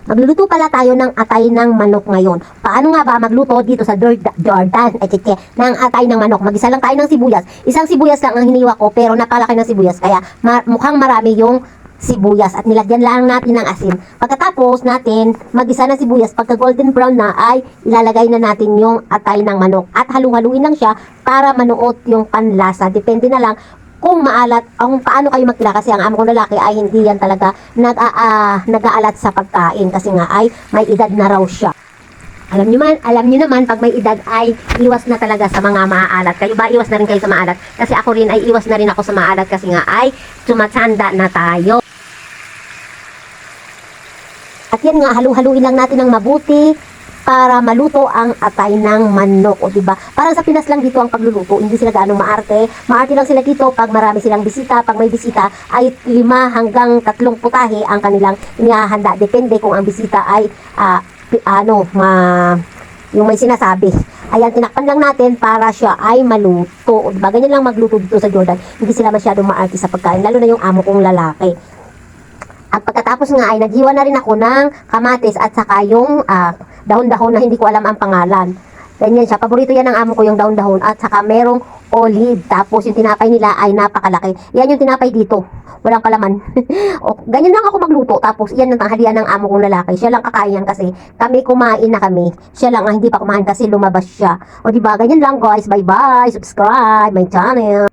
Magluluto pala tayo ng atay ng manok ngayon. Paano nga ba magluto dito sa Jordan, ng atay ng manok? Magisa lang tayo ng sibuyas. Isang sibuyas lang ang hiniwa ko, pero napalaki ng sibuyas, kaya mukhang marami yung sibuyas at nilagyan lang natin ng asin. Pagkatapos natin magisa ng sibuyas, pagka golden brown na ay ilalagay na natin yung atay ng manok at halu-haluin lang siya para manuot yung panlasa. Depende na lang kung maalat, kung paano kayo magtila, kasi ang amo kong lalaki ay hindi yan talaga nag-aalat sa pagkain kasi nga ay may edad na raw siya. Alam niyo naman, pag may edad ay iwas na talaga sa mga maaalat. Kayo ba, iwas na rin kayo sa maalat? Kasi ako rin ay iwas na rin ako sa maalat kasi nga ay tumatanda na tayo. At yan nga, halu-haluin lang natin ng mabuti para maluto ang atay ng manok, o diba? Parang sa Pinas lang dito ang pagluluto, hindi sila gaano maarte. Maarte lang sila dito pag marami silang bisita. Pag may bisita ay 5 hanggang 3 putahe ang kanilang inihahanda. Depende kung ang bisita ay yung may sinasabi. Ayan, tinakpan lang natin para siya ay maluto. O diba? Ganyan lang magluto dito sa Jordan. Hindi sila masyadong maarte sa pagkain, lalo na yung amo kong lalaki. At pagkatapos nga ay naghiwa na rin ako ng kamatis at saka yung dahon-dahon na hindi ko alam ang pangalan. Ganyan siya. Paborito yan ng amo ko, yung dahon-dahon. At saka merong olive. Tapos yung tinapay nila ay napakalaki. Yan yung tinapay dito. Walang palaman. O, ganyan lang ako magluto. Tapos yan ang tanghalian ng amo kong lalaki. Siya lang kakain yan kasi kami kumain na kami. Siya lang ang hindi pa kumain kasi lumabas siya. O diba, ganyan lang guys. Bye-bye. Subscribe my channel.